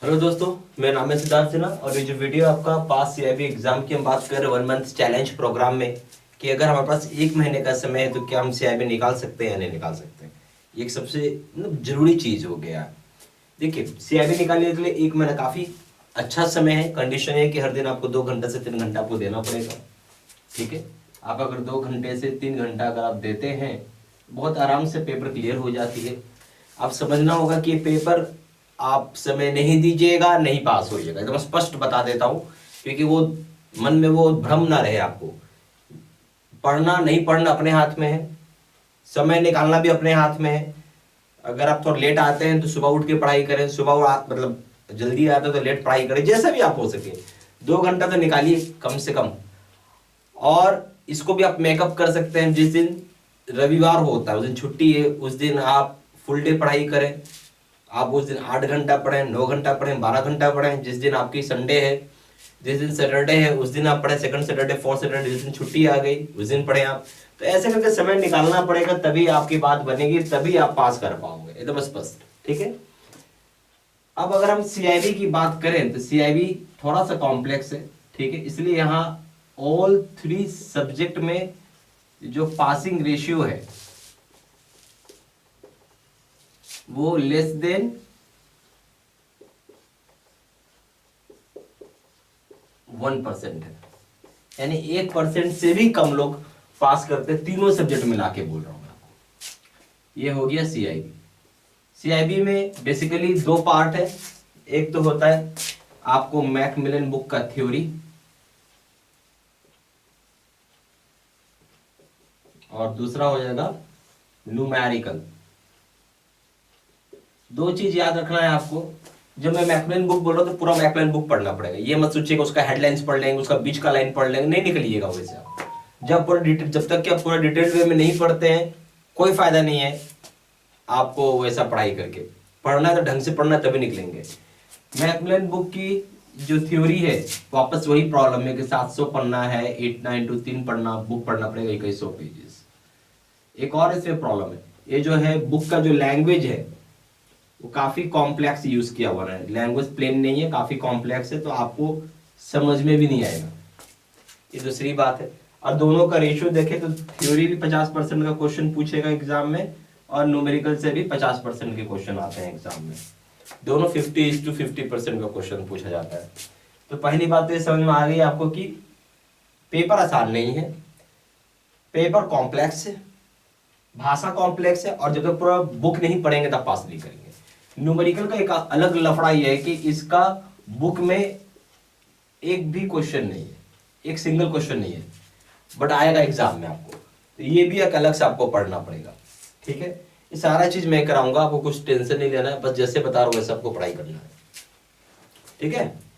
Hello दोस्तों, मेरा नाम है सिद्धार्थ सिन्हा और ये जो वीडियो आपका पास सीआईबी एग्जाम की हम बात कर रहे हैं 1 मंथ चैलेंज प्रोग्राम में कि अगर हमारे पास 1 महीने का समय है तो क्या हम सीआईबी निकाल सकते हैं या नहीं निकाल सकते हैं। ये एक सबसे जरूरी चीज हो गया है। देखिए, सीआईबी निकालने के लिए 1 महीना काफी अच्छा समय है। कंडीशन है कि हर दिन आपको 2 घंटा से 3 घंटा आपको देना पड़ेगा। ठीक है, आप अगर 2 घंटे से 3 घंटा अगर आप देते हैं, बहुत आराम से पेपर क्लियर हो जाती है। आप समझना होगा कि पेपर आप समय नहीं दीजिएगा नहीं पास होइएगा, एकदम स्पष्ट बता देता हूँ, क्योंकि वो मन में वो भ्रम ना रहे आपको। पढ़ना नहीं पढ़ना अपने हाथ में है, समय निकालना भी अपने हाथ में है। अगर आप थोड़ा लेट आते हैं तो सुबह उठ के पढ़ाई करें, सुबह मतलब जल्दी आते हैं तो लेट पढ़ाई करें, जैसा भी आप हो सके 2 घंटा तो निकालिए कम से कम। और इसको भी आप मेकअप कर सकते हैं। जिस दिन रविवार होता है उस दिन छुट्टी है, उस दिन आप फुल डे पढ़ाई करें। आप उस दिन 8 घंटा पढ़ें, 9 घंटा पढ़ें, 12 घंटा पढ़ें। जिस दिन आपकी संडे है, जिस दिन सैटरडे है, उस दिन आप पढ़ें। सेकंड सैटरडे, फोर्थ सैटरडे, जिस दिन छुट्टी आ गई उस दिन पढ़ें आप। तो ऐसे करके समय निकालना पड़ेगा, तभी आपकी बात बनेगी, तभी आप पास कर पाओगे, एकदम स्पष्ट। ठीक है, अब अगर हम सीआईबी की बात करें तो सीआईबी थोड़ा सा कॉम्प्लेक्स है। ठीक है, इसलिए यहाँ ऑल 3 सब्जेक्ट में जो पासिंग रेशियो है वो लेस देन 1% है, यानी 1% से भी कम लोग पास करते हैं। तीनों सब्जेक्ट मिला के बोल रहा हूं मैं आपको। ये हो गया सीआईबी। सीआईबी में बेसिकली 2 पार्ट है। एक तो होता है आपको मैकमिलन बुक का थ्योरी, और दूसरा हो जाएगा न्यूमेरिकल। दो चीज याद रखना है आपको। जब मैं मैकमिलन बुक बोल रहा हूं तो पूरा मैकमिलन बुक पढ़ना पड़ेगा। ये मत सोचिएगा उसका हेडलाइंस पढ़ लेंगे, उसका बीच का लाइन पढ़ लेंगे, नहीं निकलिएगा वैसे आप। जब तक कि आप पूरा डिटेल्ड वे में नहीं पढ़ते हैं, कोई फायदा नहीं है आपको वैसा पढ़ाई करके। पढ़ना है तो ढंग से पढ़ना, तभी निकलेंगे। मैकमिलन बुक की जो थ्योरी है, वापस वही प्रॉब्लम है कि 700 पढ़ना है, 8 9 2 3 पढ़ना, बुक पढ़ना पड़ेगा 2100 पेजेस। एक और इसमें प्रॉब्लम है, ये जो है बुक का जो लैंग्वेज है वो काफी कॉम्प्लेक्स यूज किया हुआ है। लैंग्वेज प्लेन नहीं है, काफी कॉम्प्लेक्स है, तो आपको समझ में भी नहीं आएगा। ये दूसरी बात है। और दोनों का रेशियो देखें तो थ्योरी भी 50% का क्वेश्चन पूछेगा एग्जाम में, और न्यूमेरिकल से भी 50% के क्वेश्चन आते हैं एग्जाम में। दोनों 50:50% का क्वेश्चन पूछा जाता है। तो पहली बात तो ये समझ में आ गई आपको कि पेपर आसान नहीं है, पेपर कॉम्प्लेक्स है, भाषा कॉम्प्लेक्स है, और जब तक पूरा बुक नहीं पढ़ेंगे तब पास नहीं करेंगे। न्यूमेरिकल का एक अलग लफड़ा यह है कि इसका बुक में एक भी क्वेश्चन नहीं है, एक सिंगल क्वेश्चन नहीं है, बट आएगा एग्जाम में आपको। तो ये भी एक अलग से आपको पढ़ना पड़ेगा। ठीक है, ये सारा चीज मैं कराऊंगा, आपको कुछ टेंशन नहीं लेना है, बस जैसे बता रहा हूं वैसे आपको पढ़ाई करना है। ठीक है,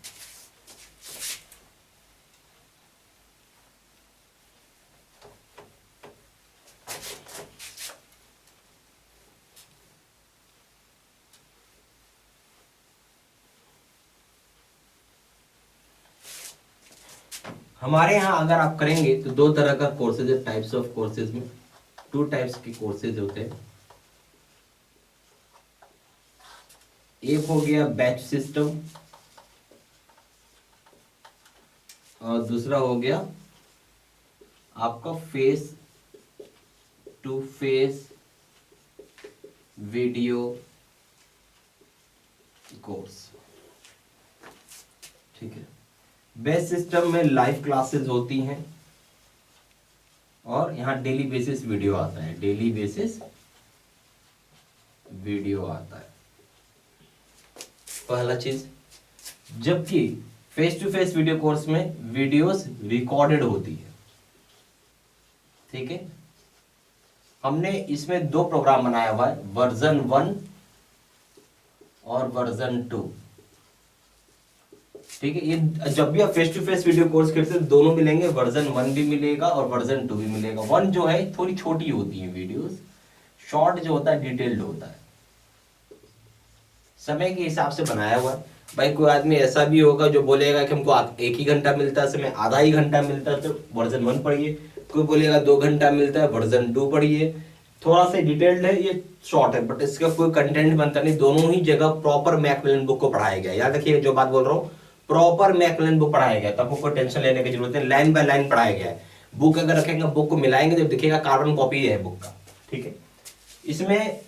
हमारे यहाँ अगर आप करेंगे तो 2 तरह का कोर्सेज है। टाइप्स ऑफ कोर्सेज में 2 टाइप्स के कोर्सेज होते हैं। एक हो गया बैच सिस्टम, और दूसरा हो गया आपका face to face video course. ठीक है, बैच सिस्टम में लाइव क्लासेस होती हैं, और यहाँ डेली बेसिस वीडियो आता है, डेली बेसिस वीडियो आता है, पहला चीज। जबकि face to face video course में वीडियोस रिकॉर्डेड होती है। ठीक है, हमने इसमें 2 प्रोग्राम बनाया हुआ है, वर्जन 1 और वर्जन 2। ठीक है, ये जब भी आप face to face video course करते हैं दोनों मिलेंगे, वर्जन 1 भी मिलेगा और वर्जन 2 भी मिलेगा। 1 जो है थोड़ी छोटी होती है वीडियोस, शॉर्ट जो होता है डिटेल्ड होता है, समय के हिसाब से बनाया हुआ है। भाई कोई आदमी ऐसा भी होगा जो बोलेगा कि हमको 1 ही घंटा मिलता है समय, आधा ही घंटा मिलता है, तो वर्जन 1 पढ़िए। कोई बोलेगा 2 घंटा मिलता है, वर्जन 2 पढ़िए। थोड़ा सा डिटेल्ड है, ये शॉर्ट है, बट इसका कोई कंटेंट बनता नहीं। दोनों ही जगह प्रॉपर मैकमिलन बुक को पढ़ाया गया है। याद रखिए जो बात बोल रहा हूँ, प्रॉपर मैकमिलन बुक पढ़ाया गया है, तो आपको कोई टेंशन लेने की जरूरत नहीं, लाइन बाय लाइन पढ़ाया गया है। बुक अगर रखेंगे, बुक को मिलाएंगे तो दिखेगा कार्बन कॉपी है बुक का, ठीक है। इसमें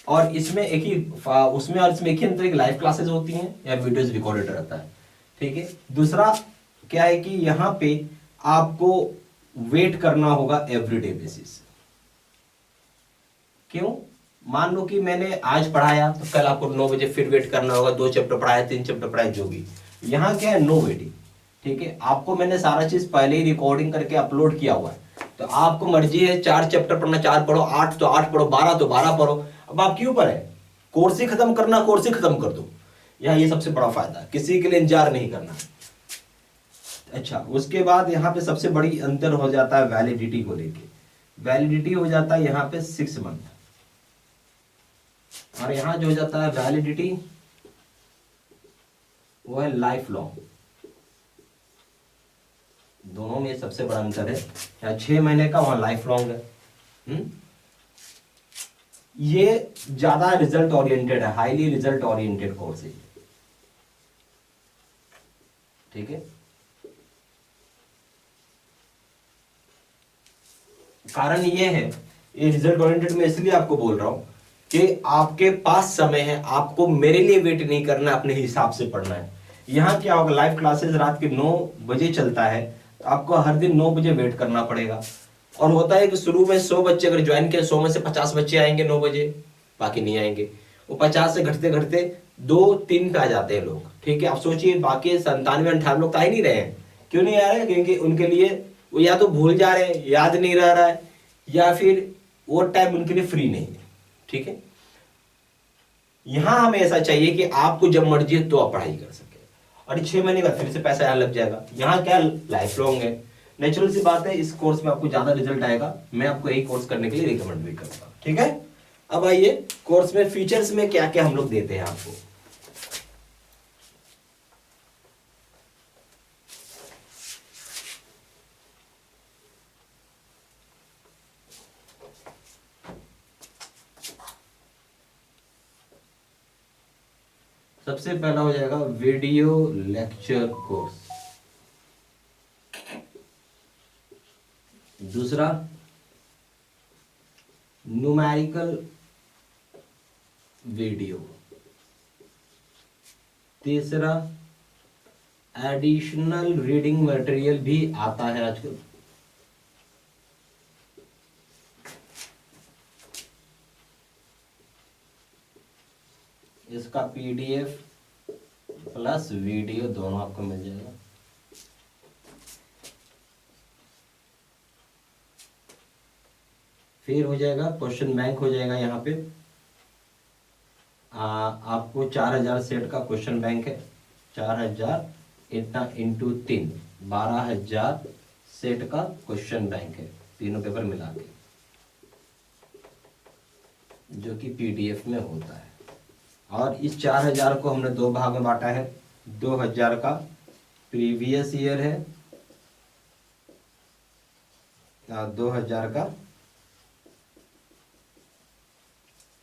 और इसमें एक ही उसमें और इसमें एक ही अंतर, एक लाइव क्लासेस होती हैं या वीडियोस रिकॉर्डेड रहता है, ठीक है। दूसरा क्या है कि यहाँ पे आपको वेट करना होगा एवरीडे बेसिस। क्यों? मान लो कि मैंने आज पढ़ाया तो कल आपको 9 बजे फिर वेट करना होगा, 2 चैप्टर पढ़ाया, 3 चैप्टर पढ़ाया, जो भी। यहाँ क्या है, नो वेटिंग, ठीक है। आपको मैंने सारा चीज पहले ही रिकॉर्डिंग करके अपलोड किया हुआ है, तो आपको मर्जी है 4 चैप्टर पढ़ना 4 पढ़ो, 8 तो 8 पढ़ो, 12 तो 12 पढ़ो। अब आपके ऊपर है, कोर्स ही खत्म करना, कोर्स ही खत्म कर दो। यहाँ ये सबसे बड़ा फायदा है, किसी के लिए इंतजार नहीं करना। अच्छा, उसके बाद यहाँ पे सबसे बड़ी अंतर हो जाता है वैलिडिटी को लेके। वैलिडिटी हो जाता है यहाँ पे 6 मंथ, और यहाँ जो हो जाता है वैलिडिटी वो है लाइफ लॉन्ग। दोनों में सबसे बड़ा अंतर है, यहाँ 6 महीने का, वहां लाइफ लॉन्ग है। ये ज्यादा रिजल्ट ओरिएंटेड है, हाईली रिजल्ट ओरिएंटेड कोर्स है, ठीक है। कारण ये है, ये रिजल्ट ओरिएंटेड में इसलिए आपको बोल रहा हूं कि आपके पास समय है, आपको मेरे लिए वेट नहीं करना, अपने हिसाब से पढ़ना है। यहाँ क्या होगा, लाइव क्लासेस रात के 9 बजे चलता है, तो आपको हर दिन 9 बजे वेट करना पड़ेगा। और होता है कि शुरू में 100 बच्चे अगर ज्वाइन किया, 100 में से 50 बच्चे आएंगे 9 बजे, बाकी नहीं आएंगे। वो 50 से घटते घटते 2-3 पे आ जाते हैं लोग, ठीक है। आप सोचिए बाकी 97-98 लोग तो आ ही नहीं रहे हैं। क्यों नहीं आ रहे? क्योंकि उनके लिए वो या तो भूल जा रहे हैं, याद नहीं रह रहा है, या फिर वो टाइम उनके लिए फ्री नहीं है, ठीक है। यहां हमें ऐसा चाहिए कि आपको जब मर्जी है तो आप पढ़ाई कर सके, और 6 महीने बाद फिर से पैसा यहाँ लग जाएगा। यहाँ क्या लाइफ लॉन्ग है, नेचुरल सी बात है। इस कोर्स में आपको ज्यादा रिजल्ट आएगा, मैं आपको यही कोर्स करने के लिए रिकमेंड भी करूंगा, ठीक है। अब आइए कोर्स में फीचर्स में क्या क्या हम लोग देते हैं आपको। सबसे पहला हो जाएगा वीडियो लेक्चर कोर्स। दूसरा न्यूमेरिकल वीडियो। तीसरा एडिशनल रीडिंग मटेरियल भी आता है आजकल। इसका पीडीएफ प्लस वीडियो दोनों आपको मिल जाएगा। फिर हो जाएगा क्वेश्चन बैंक, हो जाएगा यहाँ पे आपको 4000 सेट का क्वेश्चन बैंक है। 4000 इतना इंटू 3, 12000 सेट का क्वेश्चन बैंक है, तीनों पेपर मिला के, जो कि पीडीएफ में होता है। और इस 4000 को हमने 2 भाग में बांटा है। 2000 का प्रीवियस ईयर है, 2000 का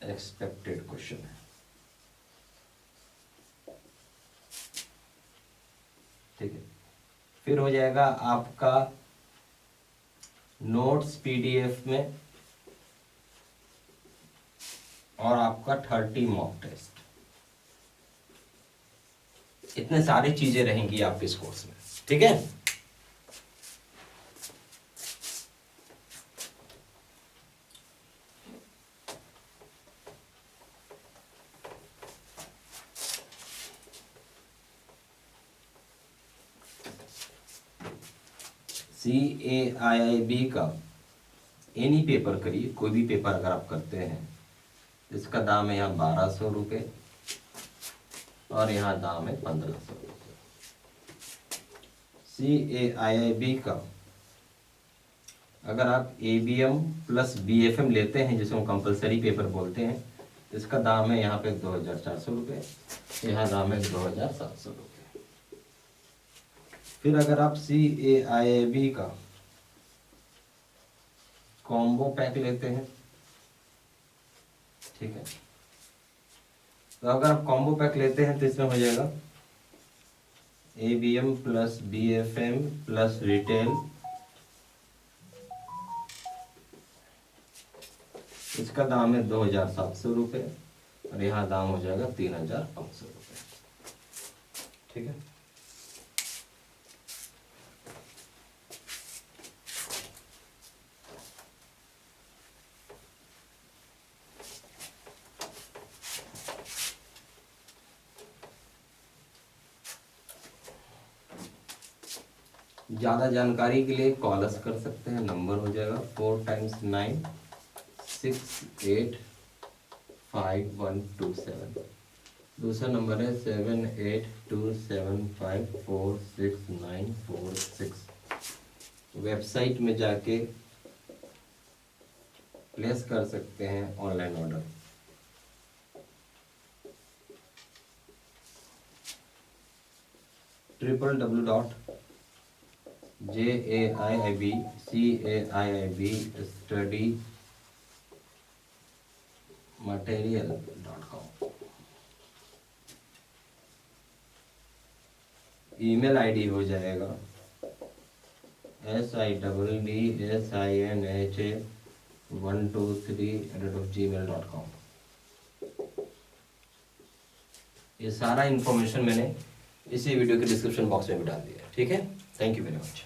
एक्सपेक्टेड क्वेश्चन है, ठीक है। फिर हो जाएगा आपका नोट्स पीडीएफ में, और आपका 30 मॉक टेस्ट। इतने सारी चीजें रहेंगी आपके इस कोर्स में, ठीक है। CAIIB का एनी पेपर करिए, कोई भी पेपर अगर आप करते हैं, इसका दाम है यहाँ 1200 रुपये, और यहाँ दाम है 1500 रुपये। CAIIB का अगर आप ABM प्लस BFM लेते हैं, जिसे हम कंपलसरी पेपर बोलते हैं, इसका दाम है यहाँ पे 2400 रुपये, यहाँ दाम है 2700 रुपये। फिर अगर आप CAIIB का कॉम्बो पैक लेते हैं, ठीक है। तो अगर आप कॉम्बो पैक लेते हैं तो इसमें हो जाएगा ABM plus BFM plus retail, इसका दाम है 2,700 रुपये और यहाँ दाम हो जाएगा 3,500 रुपये। ठीक है। ज़्यादा जानकारी के लिए कॉलस कर सकते हैं, नंबर हो जाएगा 4 × 9 685127। दूसरा नंबर है 7827546946। वेबसाइट में जाके प्लेस कर सकते हैं online order. www.jaibcabstudymaterial.com। Email ID हो जाएगा sidwsinha123@gmail.com। ये सारा इंफॉर्मेशन मैंने इसी वीडियो के डिस्क्रिप्शन बॉक्स में भी डाल दिया है। ठीक है। Thank you very much.